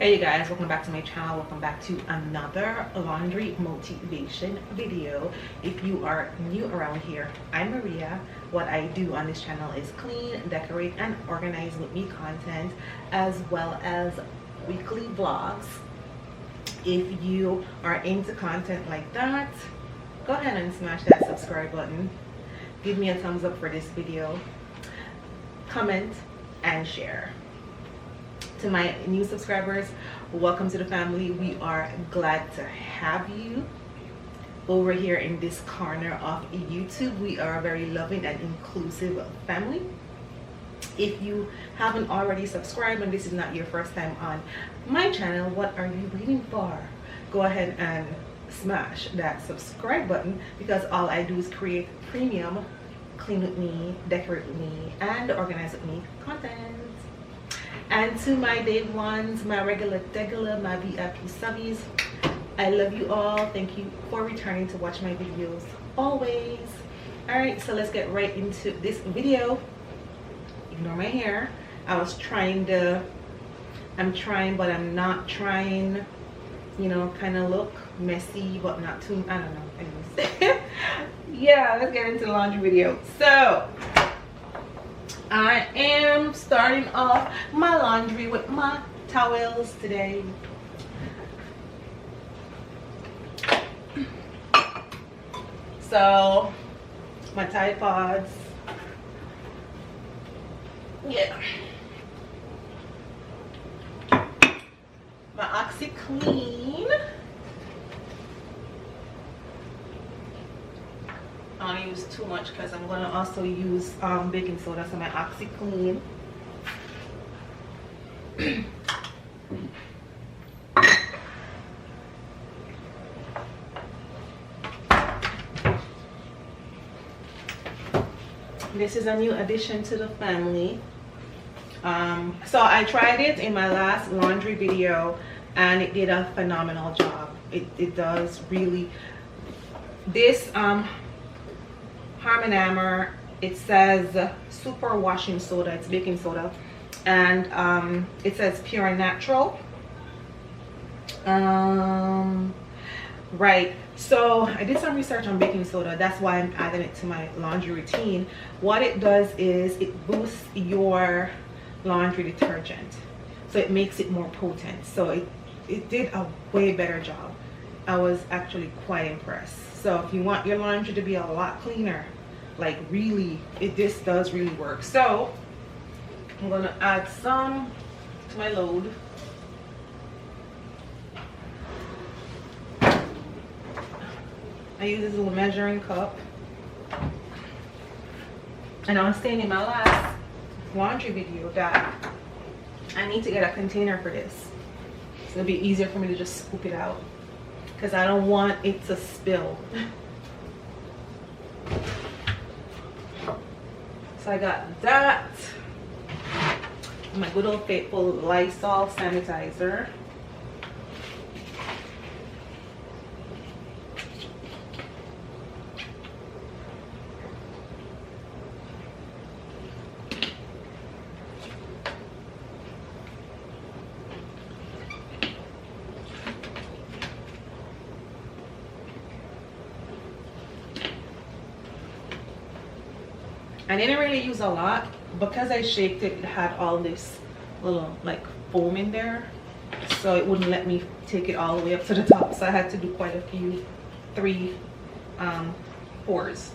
Hey you guys, welcome back to my channel. Welcome back to another laundry motivation video. If you are new around here, I'm Maria. What I do on this channel is clean, decorate, and organize with me content, as well as weekly vlogs. If you are into content like that, go ahead and smash that subscribe button. Give me a thumbs up for this video, comment, and share. To my new subscribers, welcome to the family. We are glad to have you over here in this corner of YouTube. We are a very loving and inclusive family. If you haven't already subscribed and this is not your first time on my channel, what are you waiting for? Go ahead and smash that subscribe button, because all I do is create premium clean with me, decorate with me, and organize with me content. And to my day ones, my regular, my VIP subbies, I love you all. Thank you for returning to watch my videos always. Alright, so let's get right into this video. Ignore my hair. I'm trying but I'm not trying, you know, kind of look messy but not too, I don't know. Anyways. Yeah, let's get into the laundry video. So I am starting off my laundry with my towels today. So my Tide Pods, yeah, my OxyClean. I don't use too much because I'm going to also use baking soda, so my OxyClean. This is a new addition to the family. So I tried it in my last laundry video and it did a phenomenal job. It does really. This Harm & Hammer, it says super washing soda. It's baking soda, and it says pure and natural. Right, so I did some research on baking soda. That's why I'm adding it to my laundry routine. What it does is it boosts your laundry detergent, so it makes it more potent. So it did a way better job. I was actually quite impressed. So if you want your laundry to be a lot cleaner, like really, this does really work. So I'm gonna add some to my load. I use this little measuring cup, and I was saying in my last laundry video that I need to get a container for this, so it'll be easier for me to just scoop it out, because I don't want it to spill. So I got that, my good old faithful Lysol sanitizer. I didn't really use a lot because I shaked it. It had all this little like foam in there, so it wouldn't let me take it all the way up to the top. So I had to do quite a few, three pours.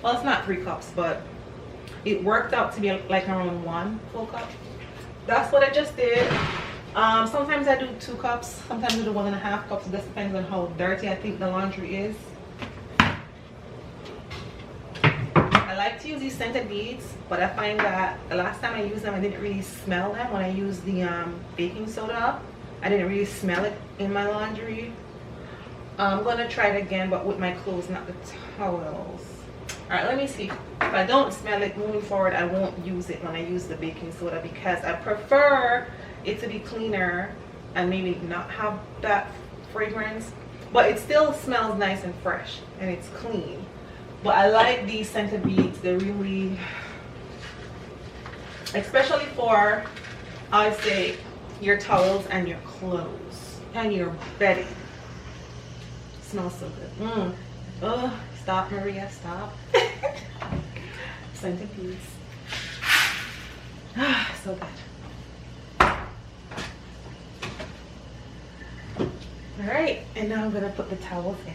Well, it's not 3 cups, but it worked out to be like around 1 full cup. That's what I just did. Sometimes I do 2 cups, sometimes I do 1.5 cups. This depends on how dirty I think the laundry is. I like to use these scented beads, but I find that the last time I used them, I didn't really smell them. When I used the baking soda, I didn't really smell it in my laundry. I'm gonna try it again, but with my clothes, not the towels. All right, let me see. If I don't smell it moving forward, I won't use it when I use the baking soda, because I prefer it to be cleaner and maybe not have that fragrance, but it still smells nice and fresh and it's clean. But I like these scented beads. They're really, especially for, I'd say, your towels and your clothes and your bedding. Smells so good. Oh, stop, Maria, stop. Centerpiece. So good. All right, and now I'm gonna put the towels in.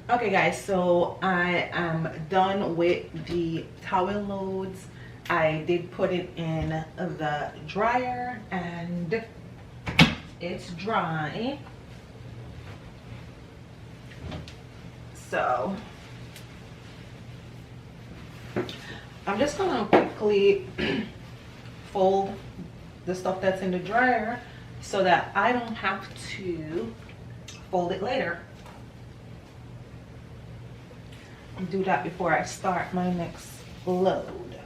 Okay guys, so I am done with the towel loads. I did put it in the dryer and it's dry. So I'm just gonna quickly fold the stuff that's in the dryer so that I don't have to fold it later. Do that before I start my next load.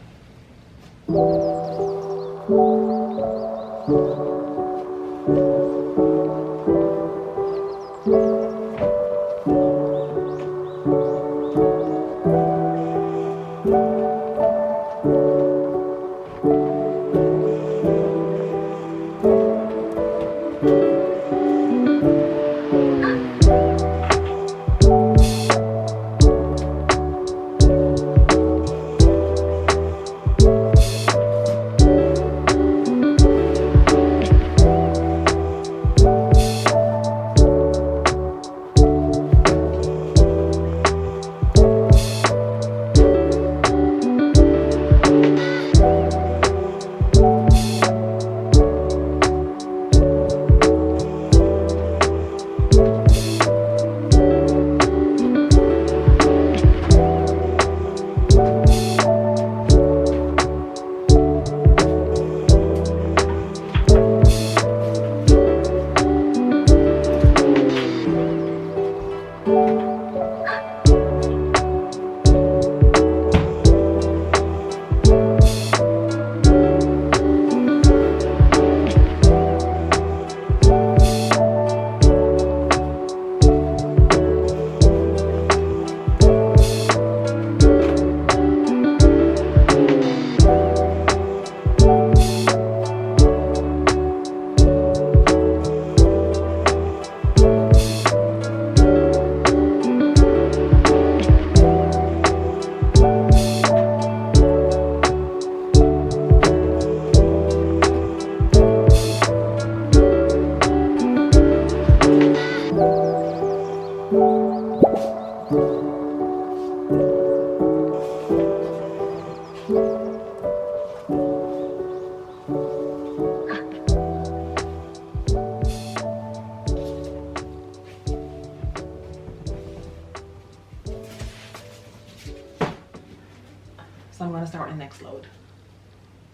So I'm gonna start the next load.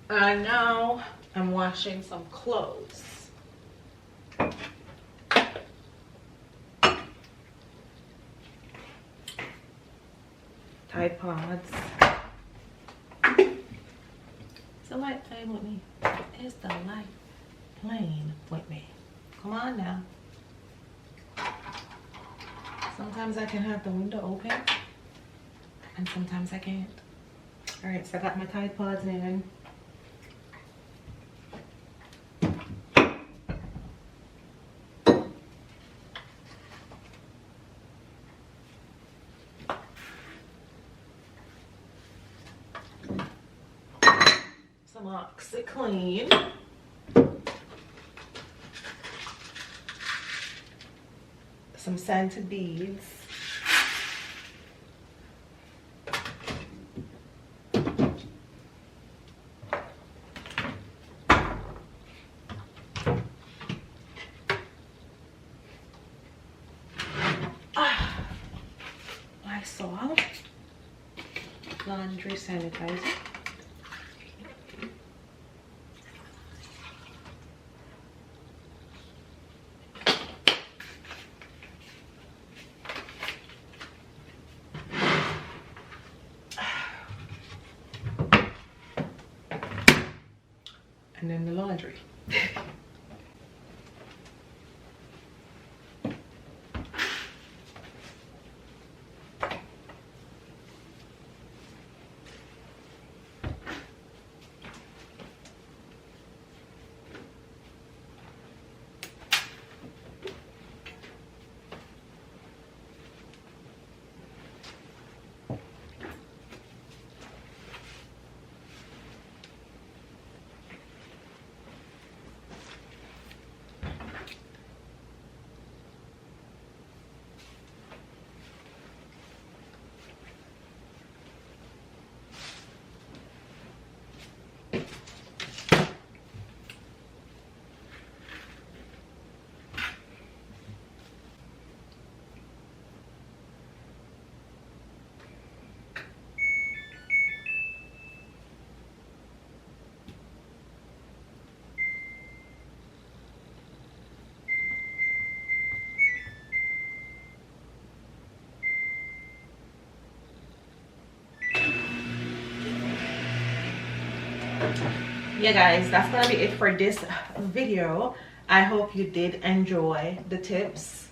And now I'm washing some clothes. Tide Pods. It's the light playing with me. It's the light playing with me. Come on now. Sometimes I can have the window open and sometimes I can't. All right, so I got my Tide Pods in. OxiClean. Some scented beads. Lysol. Laundry sanitizer. And then the laundry. Yeah guys, that's gonna be it for this video. I hope you did enjoy the tips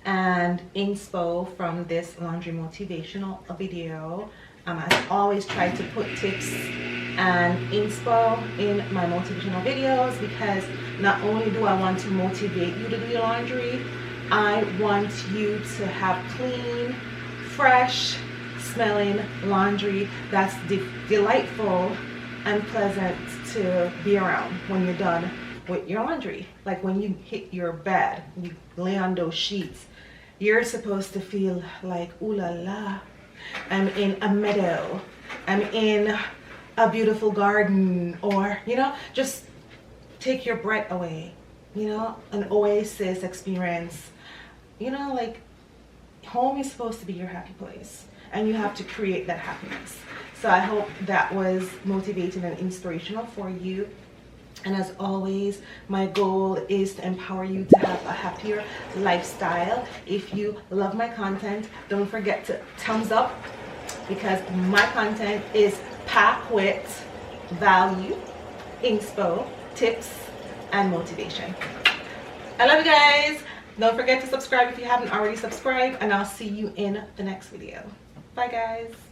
and inspo from this laundry motivational video. I always try to put tips and inspo in my motivational videos because not only do I want to motivate you to do your laundry, I want you to have clean, fresh smelling laundry that's delightful and pleasant to be around when you're done with your laundry. Like when you hit your bed, you lay on those sheets, you're supposed to feel like, ooh la la, I'm in a meadow, I'm in a beautiful garden, or, you know, just take your breath away, you know, an oasis experience. You know, like home is supposed to be your happy place and you have to create that happiness. So I hope that was motivating and inspirational for you. And as always, my goal is to empower you to have a happier lifestyle. If you love my content, don't forget to thumbs up because my content is packed with value, inspo, tips, and motivation. I love you guys. Don't forget to subscribe if you haven't already subscribed, and I'll see you in the next video. Bye guys.